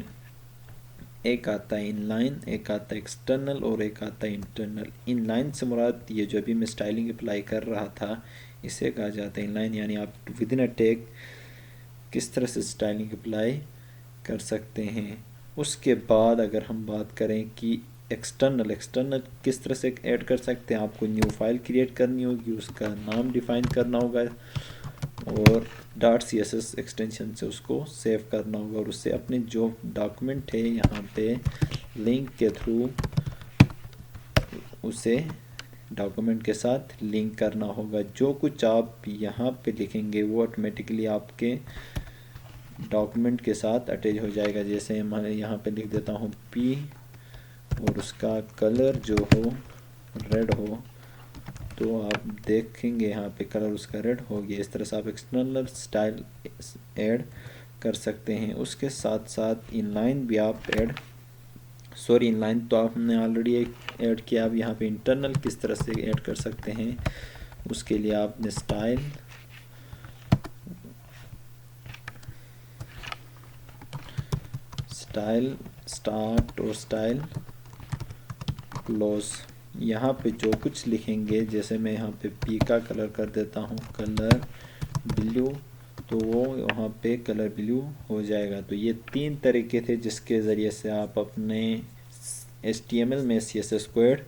ایک آتا ہے ان لائن، ایک آتا ہے ایکسٹرنل اور ایک آتا ہے انٹرنل. ان لائن سے مراد یہ جو ابھی میں سٹائلنگ اپلائی کر رہا تھا اسے کہا جاتا ہے ان لائن، یعنی آپ ود ان اے ٹیگ کس طرح سے سٹائلنگ اپلائی کر سکتے ہیں. اس کے بعد اگر ہم بات کریں کہ ایکسٹرنل کس طرح سے ایڈ کر سکتے ہیں، آپ کو نیو فائل کریٹ کرنی ہوگی، اس کا نام ڈیفائن کرنا ہوگا اور .css ایکسٹینشن سے اس کو سیو کرنا ہوگا، اور اس سے اپنے جو ڈاکومنٹ ہے یہاں پہ لنک کے تھرو اسے ڈاکومنٹ کے ساتھ لنک کرنا ہوگا. جو کچھ آپ یہاں پہ لکھیں گے وہ آٹومیٹکلی آپ کے ڈاکومنٹ کے ساتھ اٹیچ ہو جائے گا. جیسے میں یہاں پہ لکھ دیتا ہوں P اور اس کا کلر جو ہو ریڈ ہو، تو آپ دیکھیں گے یہاں پہ کلر اس کا ریڈ ہو گیا. اس طرح سے آپ ایکسٹرنل سٹائل ایڈ کر سکتے ہیں. اس کے ساتھ ساتھ ان لائن بھی آپ ان لائن تو آپ نے آلریڈی ایڈ کیا. اب یہاں پہ انٹرنل کس طرح سے ایڈ کر سکتے ہیں، اس کے لیے آپ نے سٹائل سٹارٹ اور سٹائل کلوز، یہاں پہ جو کچھ لکھیں گے، جیسے میں یہاں پہ P کا کلر کر دیتا ہوں کلر بلیو، تو وہ وہاں پہ کلر بلیو ہو جائے گا. تو یہ 3 طریقے تھے جس کے ذریعے سے آپ اپنے HTML میں CSS کو ایڈ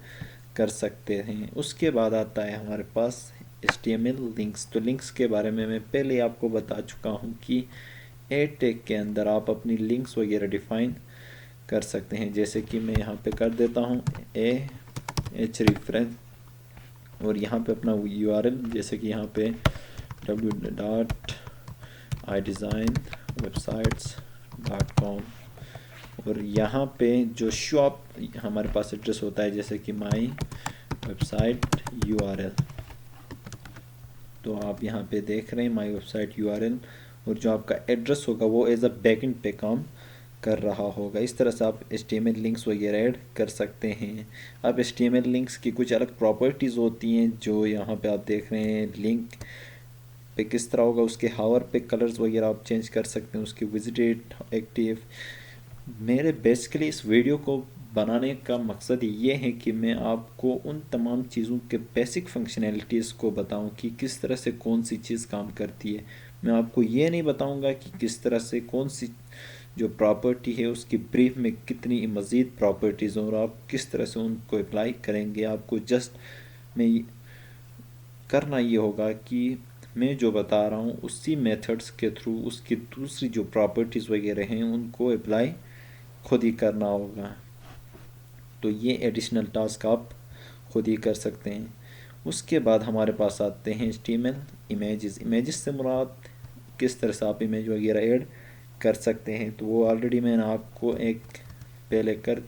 کر سکتے ہیں. اس کے بعد آتا ہے ہمارے پاس HTML لنکس. تو لنکس کے بارے میں پہلے آپ کو بتا چکا ہوں کہ ایڈ ٹیگ کے اندر آپ اپنی لنکس وغیرہ ڈیفائن کر سکتے ہیں. جیسے کہ میں یہاں پہ کر دیتا ہوں hreferen اور یہاں پہ اپنا URL، جیسے کہ یہاں پہ www.iDesignWebsites.com، اور یہاں پہ جو شاپ ہمارے پاس ایڈریس ہوتا ہے جیسے کہ my website URL. تو آپ یہاں پہ دیکھ رہے ہیں my website URL، اور جو آپ کا ایڈریس ہوگا وہ ایز اے بیک اینڈ پہ کام کر رہا ہوگا. اس طرح سے آپ HTML لنکس وغیرہ ایڈ کر سکتے ہیں. اب HTML لنکس کی کچھ الگ پراپرٹیز ہوتی ہیں جو یہاں پہ آپ دیکھ رہے ہیں. لنک پہ کس طرح ہوگا، اس کے ہاور پہ کلرز وغیرہ آپ چینج کر سکتے ہیں، اس کی وزٹیڈ ایکٹیو. میرے بیسیکلی اس ویڈیو کو بنانے کا مقصد یہ ہے کہ میں آپ کو ان تمام چیزوں کے بیسک فنکشنلٹیز کو بتاؤں کہ کس طرح سے کون سی چیز کام کرتی ہے. میں آپ کو یہ نہیں بتاؤں گا کہ کس طرح سے کون سی جو پراپرٹی ہے اس کی بریف میں کتنی مزید پراپرٹیز ہیں اور آپ کس طرح سے ان کو اپلائی کریں گے. آپ کو جسٹ میں کرنا یہ ہوگا کہ میں جو بتا رہا ہوں اسی میتھڈس کے تھرو اس کی دوسری جو پراپرٹیز وغیرہ ہیں ان کو اپلائی خود ہی کرنا ہوگا. تو یہ ایڈیشنل ٹاسک آپ خود ہی کر سکتے ہیں. اس کے بعد ہمارے پاس آتے ہیں HTML امیجز سے مراد کس طرح سے آپ امیج وغیرہ ایڈ کر سکتے ہیں. تو وہ آلریڈی میں نے آپ کو ایک پہلے کر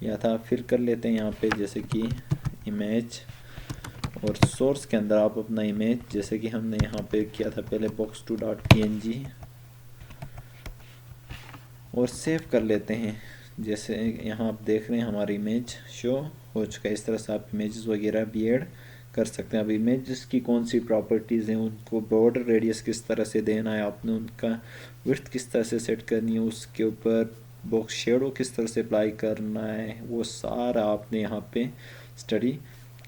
لیا تھا، پھر کر لیتے ہیں یہاں پہ جیسے کہ امیج اور سورس کے اندر آپ اپنا امیج جیسے کہ ہم نے یہاں پہ کیا تھا پہلے box2.png اور سیو کر لیتے ہیں. جیسے یہاں آپ دیکھ رہے ہیں ہماری امیج شو ہو چکا ہے. اس طرح سے آپ امیجز وغیرہ بھی ایڈ کر سکتے ہیں. اب امیجز کی کون سی پراپرٹیز ہیں, ان کو بارڈر ریڈیس کس طرح سے دینا ہے, آپ نے ان کا وڈتھ کس طرح سے سیٹ کرنی ہے, اس کے اوپر باکس شیڈو کس طرح سے اپلائی کرنا ہے, وہ سارا آپ نے یہاں پہ اسٹڈی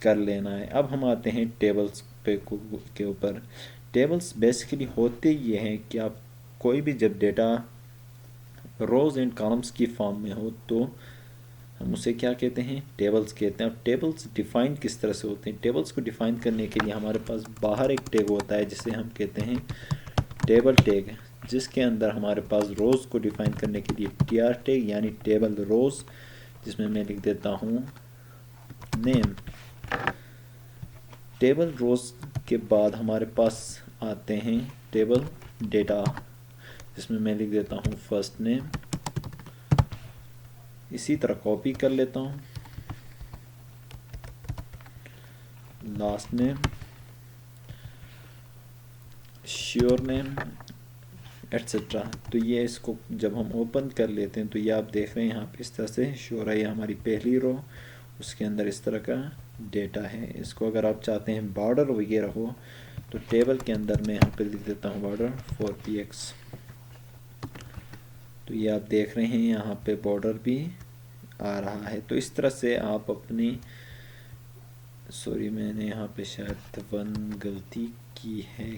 کر لینا ہے. اب ہم آتے ہیں ٹیبلز کے اوپر. ٹیبلز بیسیکلی ہوتے یہ ہیں کہ آپ کوئی بھی جب ڈیٹا روز اینڈ کالمز کی فارم میں ہو تو ہم اسے کیا کہتے ہیں, ٹیبلز کہتے ہیں. اب ٹیبلز ڈیفائن کس طرح سے ہوتے ہیں, ٹیبلز کو ڈیفائن کرنے کے لیے ہمارے پاس باہر ایک ٹیگ ہوتا ہے جسے ہم کہتے ہیں ٹیبل ٹیگ, جس کے اندر ہمارے پاس روز کو ڈیفائن کرنے کے لیے ٹی آر ٹیگ یعنی ٹیبل روز, جس میں لکھ دیتا ہوں نیم. ٹیبل روز کے بعد ہمارے پاس آتے ہیں ٹیبل ڈیٹا, جس میں لکھ دیتا ہوں فرسٹ نیم. اسی طرح کاپی کر لیتا ہوں لاسٹ نیم, شیور نیم ایٹسٹرا. تو یہ اس کو جب ہم اوپن کر لیتے ہیں تو یہ آپ دیکھ رہے ہیں یہاں پہ اس طرح سے شو رہا ہے. ہماری پہلی رو, اس کے اندر اس طرح کا ڈیٹا ہے. اس کو اگر آپ چاہتے ہیں بارڈر وغیرہ ہو تو ٹیبل کے اندر میں یہاں پہ لکھ دیتا ہوں بارڈر 4px. تو یہ آپ دیکھ رہے ہیں یہاں پہ بارڈر بھی آ رہا ہے. تو اس طرح سے آپ اپنی سوری میں نے یہاں پہ شاید غلطی کی ہے,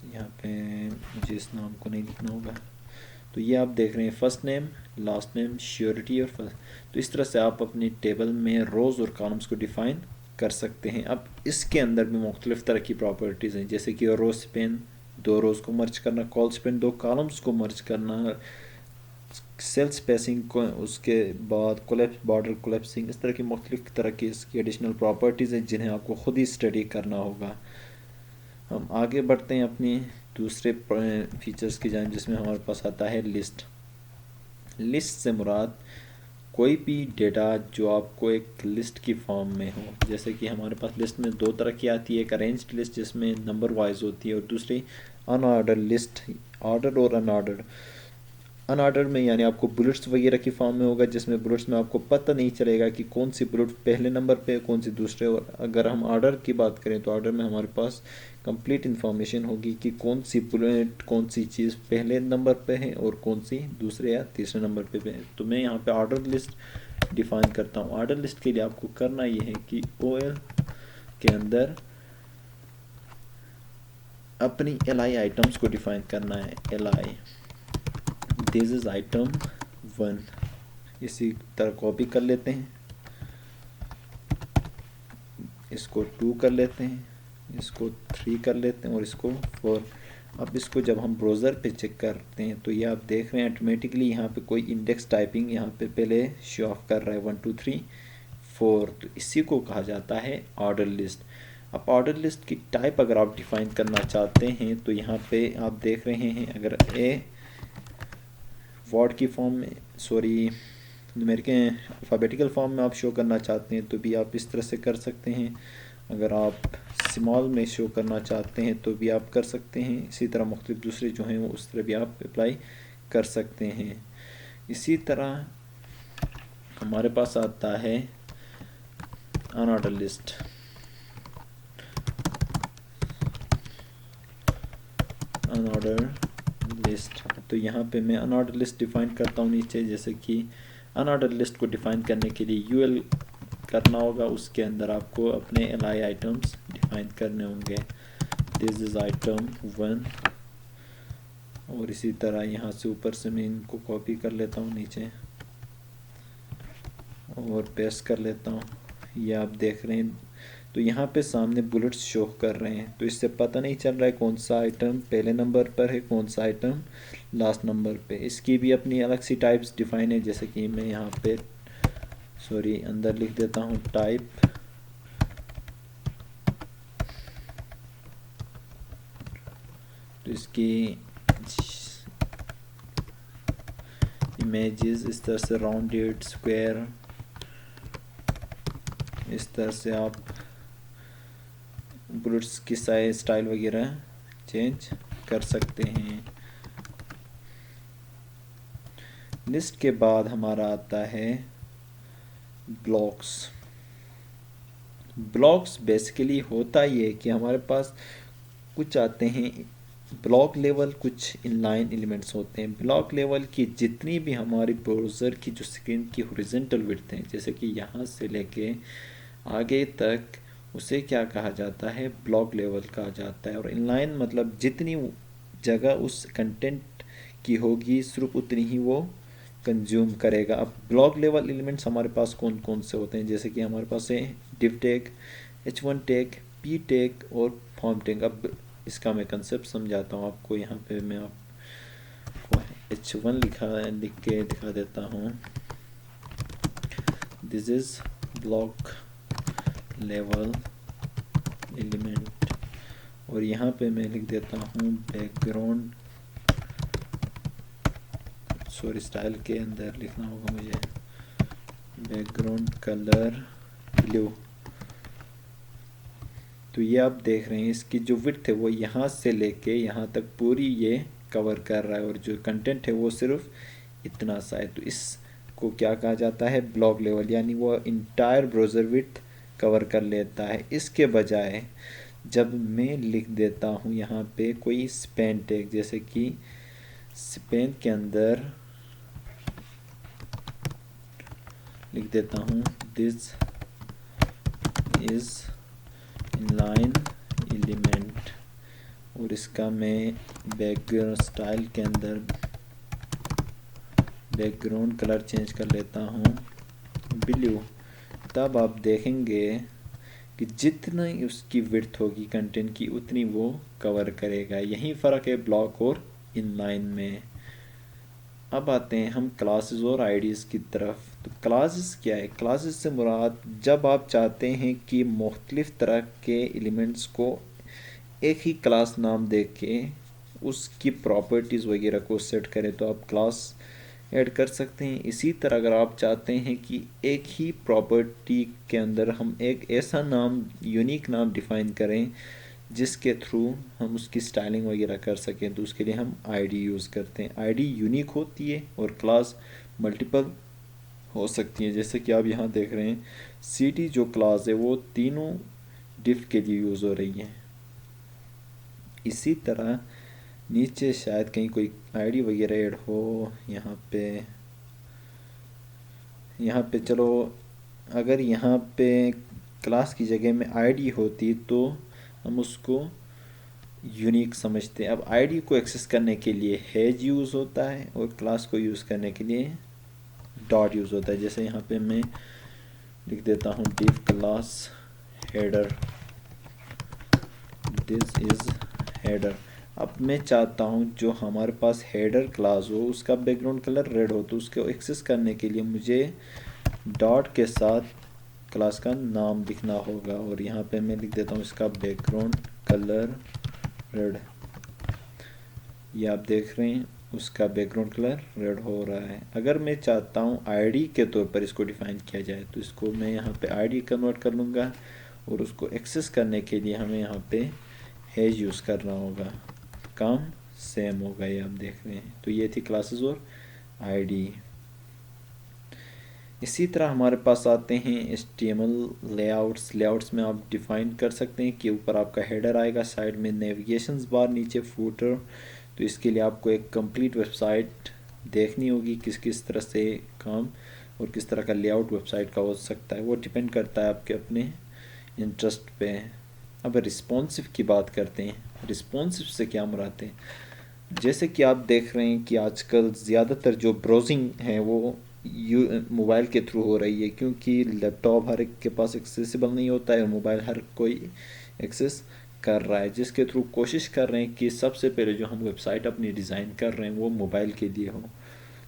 یہاں پہ مجھے اس نام کو نہیں لکھنا ہوگا. تو یہ آپ دیکھ رہے ہیں first name last name surety اور فرسٹ. تو اس طرح سے آپ اپنی ٹیبل میں روز اور کالمز کو ڈیفائن کر سکتے ہیں. اب اس کے اندر بھی مختلف طرح کی پراپرٹیز ہیں, جیسے کہ رو سپین 2 روز کو مرج کرنا, کال سپین 2 کالمز کو مرج کرنا, سیل اسپیسنگ کو, اس کے بعد کولیپس بارڈر کولیپسنگ. اس طرح کی مختلف طرح کی اس کی ایڈیشنل پراپرٹیز ہیں جنہیں آپ کو خود ہی اسٹڈی کرنا ہوگا. ہم آگے بڑھتے ہیں اپنی دوسرے فیچرز کی جانب, جس میں ہمارے پاس آتا ہے لسٹ. لسٹ سے مراد کوئی بھی ڈیٹا جو آپ کو ایک لسٹ کی فارم میں ہو. جیسے کہ ہمارے پاس لسٹ میں 2 طرح کی آتی ہے, ایک ارینجڈ لسٹ جس میں نمبر وائز ہوتی ہے, اور دوسری ان آرڈر لسٹ, آرڈر اور ان آرڈر. ان آرڈر میں یعنی آپ کو بلٹس وغیرہ کی فارم میں ہوگا, جس میں بلٹس میں آپ کو پتہ نہیں چلے گا کہ کون سی بلٹ پہلے نمبر پہ ہے کون سی دوسرے. اور اگر ہم آرڈر کی بات کریں تو آرڈر میں ہمارے پاس کمپلیٹ انفارمیشن ہوگی کہ کون سی بلٹ کون سی چیز پہلے نمبر پہ ہے اور کون سی دوسرے یا تیسرے نمبر پہ ہے. تو میں یہاں پہ آرڈر لسٹ ڈیفائن کرتا ہوں. آرڈر لسٹ کے لیے آپ کو کرنا یہ ہے کہ او ایل کے اندر اپنی ایل آئی آئٹمس کو ڈیفائن کرنا ہے. ایل آئی دس از آئٹم 1. اسی طرح کاپی کر لیتے ہیں, اس کو 2 کر لیتے ہیں, اس کو 3 کر لیتے ہیں اور اس کو 4. اب اس کو جب ہم بروزر پہ چیک کرتے ہیں تو یہ آپ دیکھ رہے ہیں آٹومیٹکلی یہاں پہ کوئی انڈیکس ٹائپنگ یہاں پہ پہلے شو آف کر رہا ہے 1 2 3 4. تو اسی کو کہا جاتا ہے آرڈر لسٹ. اب آرڈر لسٹ کی ٹائپ اگر آپ ڈیفائن کرنا چاہتے ہیں تو یہاں پہ آپ دیکھ رہے ہیں, اگر اے ورڈ کی فارم میں سوری نومیریکل الفابیٹیکل فارم میں آپ شو کرنا چاہتے ہیں تو بھی آپ اس طرح سے کر سکتے ہیں. اگر آپ اسمال میں شو کرنا چاہتے ہیں تو بھی آپ کر سکتے ہیں. اسی طرح مختلف دوسرے جو ہیں وہ اس طرح بھی آپ اپلائی کر سکتے ہیں. اسی طرح ہمارے پاس آتا ہے in order list. In order list تو یہاں پہ میں ان آرڈر لسٹ ڈیفائن کرتا ہوں نیچے, جیسے کہ ان آرڈر لسٹ کو ڈیفائن کرنے کے لیے یو ایل کرنا ہوگا. اس کے اندر آپ کو اپنے ایل آئی آئٹمس ڈیفائن کرنے ہوں گے. دس از آئٹم 1. اور اسی طرح یہاں سے اوپر سے میں ان کو کاپی کر لیتا ہوں نیچے اور پیسٹ کر لیتا ہوں. یہ آپ دیکھ رہے ہیں تو یہاں پہ سامنے بلٹس شو کر رہے ہیں, تو اس سے پتہ نہیں چل رہا ہے کون سا آئٹم پہلے نمبر پر ہے کون سا آئٹم لاسٹ نمبر پہ. اس کی بھی اپنی الگ سی ٹائپس ڈیفائن ہے, جیسے کہ میں یہاں پہ اندر لکھ دیتا ہوں ٹائپ. تو اس کی امیجز، اس طرح سے راؤنڈیڈ، اسکوائر، اس طرح سے آپ بلٹس کی سائز، اسٹائل وغیرہ چینج کر سکتے ہیں۔ لسٹ کے بعد ہمارا آتا ہے بلاکس۔ بلاکس بیسیکلی ہوتا یہ کہ ہمارے پاس کچھ آتے ہیں بلاک لیول، کچھ ان لائن ایلیمنٹس ہوتے ہیں۔ بلاک لیول کی جتنی بھی ہماری براؤزر کی جو اسکرین کی ہاریزونٹل وڈتھ ہیں، جیسے کہ یہاں سے لے کے آگے تک، اسے کیا کہا جاتا ہے؟ بلاک لیول کہا جاتا ہے۔ اور ان لائن مطلب جتنی جگہ اس کنٹینٹ کی ہوگی صرف اتنی ہی وہ کنزیوم کرے گا۔ اب بلاک لیول ایلیمنٹس ہمارے پاس کون کون سے ہوتے ہیں؟ جیسے کہ ہمارے پاس ہے due tag, H1 tag, P tag اور فارم ٹیگ۔ اب اس کا میں کنسیپٹ سمجھاتا ہوں آپ کو۔ یہاں پہ میں آپ کو H1 لکھ کے دکھا دیتا ہوں۔ دس از بلاک لیول ایلیمنٹ، اور یہاں پہ میں لکھ دیتا ہوں بیک گراؤنڈ، سوری اسٹائل کے اندر لکھنا ہوگا مجھے، بیک گراؤنڈ کلر بلیو۔ تو یہ آپ دیکھ رہے ہیں اس کی جو وڈتھ ہے وہ یہاں سے لے کے یہاں تک پوری یہ کور کر رہا ہے، اور جو کنٹینٹ ہے وہ صرف اتنا سا ہے۔ تو اس کو کیا کہا جاتا ہے؟ بلاک لیول، یعنی وہ انٹائر براؤزر وڈتھ کور کر لیتا ہے۔ اس کے بجائے جب میں لکھ دیتا ہوں یہاں پہ کوئی سپین ٹیگ، جیسے کہ سپین کے اندر لکھ دیتا ہوں دس از ان لائن ایلیمنٹ، اور اس کا میں بیک گراؤنڈ اسٹائل کے اندر بیک گراؤنڈ کلر چینج کر لیتا ہوں بلیو، تب آپ دیکھیں گے کہ جتنا اس کی وڈتھ ہوگی کنٹینٹ کی اتنی وہ کور کرے گا۔ یہی فرق ہے بلاک اور ان لائن میں۔ اب آتے ہیں ہم کلاسز اور آئیڈیز کی طرف۔ تو کلاسز کیا ہے؟ کلاسز سے مراد جب آپ چاہتے ہیں کہ مختلف طرح کے ایلیمنٹس کو ایک ہی کلاس نام دے کے اس کی پراپرٹیز وغیرہ کو سیٹ کریں تو آپ کلاس ایڈ کر سکتے ہیں۔ اسی طرح اگر آپ چاہتے ہیں کہ ایک ہی پراپرٹی کے اندر ہم ایک ایسا نام، یونیک نام ڈیفائن کریں جس کے تھرو ہم اس کی سٹائلنگ وغیرہ کر سکیں، تو اس کے لیے ہم آئی ڈی یوز کرتے ہیں۔ آئی ڈی یونیک ہوتی ہے اور کلاس ملٹیپل ہو سکتی ہیں، جیسے کہ آپ یہاں دیکھ رہے ہیں سی ٹی جو کلاس ہے وہ تینوں ڈف کے لیے یوز ہو رہی ہے۔ اسی طرح نیچے شاید کہیں کوئی آئی ڈی وغیرہ ایڈ ہو، یہاں پہ چلو اگر یہاں پہ کلاس کی جگہ میں آئی ڈی ہوتی تو ہم اس کو یونیک سمجھتے ہیں۔ اب آئی ڈی کو ایکسیس کرنے کے لیے ہیج یوز ہوتا ہے اور کلاس کو یوز کرنے کے لیے ڈاٹ یوز ہوتا ہے۔ جیسے یہاں پہ میں لکھ دیتا ہوں ڈیف کلاس ہیڈر، دس از ہیڈر۔ اب میں چاہتا ہوں جو ہمارے پاس ہیڈر کلاس ہو اس کا بیک گراؤنڈ کلر ریڈ ہو، تو اس کو ایکسیس کرنے کے لیے مجھے ڈاٹ کے ساتھ کلاس کا نام لکھنا ہوگا، اور یہاں پہ میں لکھ دیتا ہوں اس کا بیک گراؤنڈ کلر ریڈ۔ یہ آپ دیکھ رہے ہیں اس کا بیک گراؤنڈ کلر ریڈ ہو رہا ہے۔ اگر میں چاہتا ہوں آئی ڈی کے طور پر اس کو ڈیفائن کیا جائے تو اس کو میں یہاں پہ آئی ڈی کنورٹ کر لوں گا، اور اس کو ایکسیس کرنے کے لیے ہمیں یہاں پہ ہیج یوز کرنا ہوگا، کام سیم ہوگا۔ یہ آپ دیکھ رہے ہیں۔ تو یہ تھی کلاسز اور آئی ڈی۔ اسی طرح ہمارے پاس آتے ہیں HTML لے آؤٹس۔ لے آؤٹس میں آپ ڈیفائن کر سکتے ہیں کہ اوپر آپ کا ہیڈر آئے گا، سائڈ میں نیویگیشنز بار، نیچے فوٹر۔ تو اس کے لیے آپ کو ایک کمپلیٹ ویب سائٹ دیکھنی ہوگی کس طرح سے کام اور کس طرح کا لے آؤٹ ویب سائٹ کا ہو سکتا ہے، وہ ڈیپینڈ کرتا ہے آپ کے اپنے انٹرسٹ پہ۔ اب رسپانسو کی بات کرتے ہیں۔ رسپانسو سے کیا مراد ہے؟ جیسے کہ آپ دیکھ رہے ہیں کہ آج کل زیادہ تر جو براؤزنگ ہے وہ موبائل کے تھرو ہو رہی ہے، کیونکہ لیپ ٹاپ ہر ایک کے پاس ایکسیسیبل نہیں ہوتا ہے اور موبائل ہر کوئی ایکسیس کر رہا ہے، جس کے تھرو کوشش کر رہے ہیں کہ سب سے پہلے جو ہم ویب سائٹ اپنی ڈیزائن کر رہے ہیں وہ موبائل کے لیے ہو،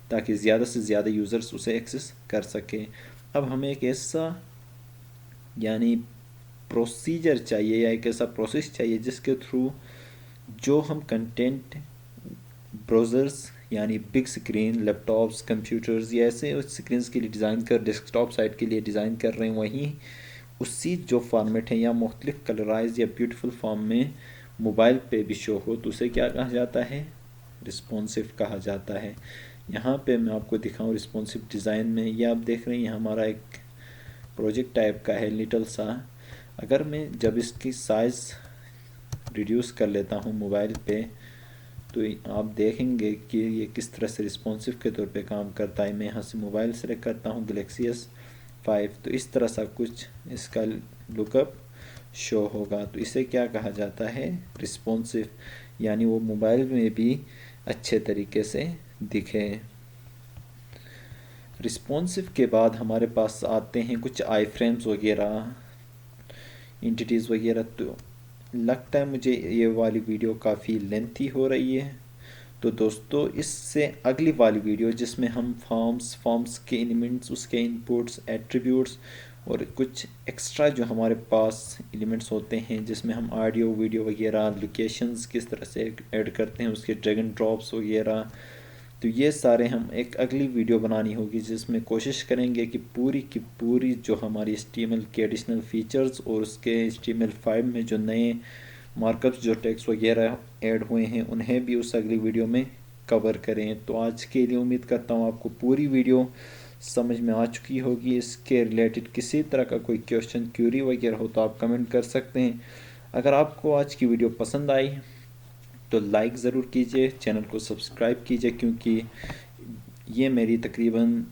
تاکہ زیادہ سے زیادہ یوزرز اسے ایکسیس کر سکیں۔ اب ہمیں ایک ایسا یعنی پروسیجر چاہیے یا ایک ایسا پروسیس چاہیے جس کے تھرو جو ہم کنٹینٹ براؤزرز یعنی بگ اسکرین لیپ ٹاپس کمپیوٹرز یا ایسے اسکرینس کے لیے ڈیزائن کر ڈیسک ٹاپ سائٹ کے لیے ڈیزائن کر رہے ہیں، وہیں اسی جو فارمیٹ ہے یا مختلف کلرائز یا بیوٹیفل فارم میں موبائل پہ بھی شو ہو تو اسے کیا کہا جاتا ہے؟ رسپونسو کہا جاتا ہے۔ یہاں پہ میں آپ کو دکھاؤں رسپونسو ڈیزائن میں، یہ آپ دیکھ رہے ہیں یہ ہمارا ایک پروجیکٹ ٹائپ کا ہے لٹل سا۔ اگر میں جب اس کی سائز ریڈیوس کر لیتا ہوں موبائل پہ تو آپ دیکھیں گے کہ یہ کس طرح سے رسپونسو کے طور پہ کام کرتا ہے۔ میں یہاں سے موبائل سلیکٹ کرتا ہوں گلیکسی S5 تو اس طرح سا کچھ اس کا لک اپ شو ہوگا، تو اسے کیا کہا جاتا ہے؟ رسپونسو، یعنی وہ موبائل میں بھی اچھے طریقے سے دکھے۔ رسپونسو کے بعد ہمارے پاس آتے ہیں کچھ آئی فریمز وغیرہ، انٹیٹیز وغیرہ۔ تو لگتا ہے مجھے یہ والی ویڈیو کافی لینتھی ہو رہی ہے، تو دوستو اس سے اگلی والی ویڈیو جس میں ہم فارمز کے ایلیمنٹس، اس کے انپوٹس، ایٹریبیوٹس اور کچھ ایکسٹرا جو ہمارے پاس ایلیمنٹس ہوتے ہیں جس میں ہم آڈیو ویڈیو وغیرہ لوکیشنز کس طرح سے ایڈ کرتے ہیں، اس کے ڈریگ اینڈ ڈراپس وغیرہ، تو یہ سارے ہم ایک اگلی ویڈیو بنانی ہوگی جس میں کوشش کریں گے کہ پوری کی پوری جو ہماری HTML کے ایڈیشنل فیچرز اور اس کے HTML5 میں جو نئے مارک اپس جو ٹیکس وغیرہ ایڈ ہوئے ہیں انہیں بھی اس اگلی ویڈیو میں کور کریں۔ تو آج کے لیے امید کرتا ہوں آپ کو پوری ویڈیو سمجھ میں آ چکی ہوگی۔ اس کے ریلیٹڈ کسی طرح کا کوئی کویشچن کیوری وغیرہ ہو تو آپ کمنٹ کر سکتے ہیں۔ اگر آپ کو آج کی ویڈیو پسند آئی تو لائک ضرور کیجئے، چینل کو سبسکرائب کیجئے، کیونکہ یہ میری تقریباً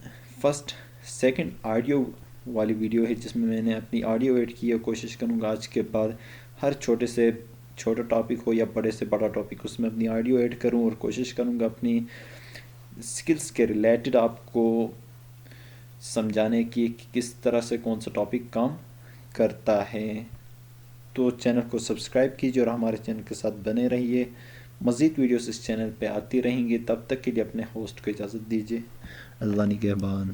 سیکنڈ آڈیو والی ویڈیو ہے جس میں نے اپنی آڈیو ایڈ کی ہے۔ کوشش کروں گا آج کے بعد ہر چھوٹے سے چھوٹا ٹاپک ہو یا بڑے سے بڑا ٹاپک اس میں اپنی آڈیو ایڈ کروں، اور کوشش کروں گا اپنی سکلز کے ریلیٹڈ آپ کو سمجھانے کی کہ کس طرح سے کون سا ٹاپک کام کرتا ہے۔ تو چینل کو سبسکرائب کیجئے اور ہمارے چینل کے ساتھ بنے رہیے۔ مزید ویڈیوز اس چینل پہ آتی رہیں گی، تب تک کے لیے اپنے ہوسٹ کو اجازت دیجیے۔ اللہ نگہبان۔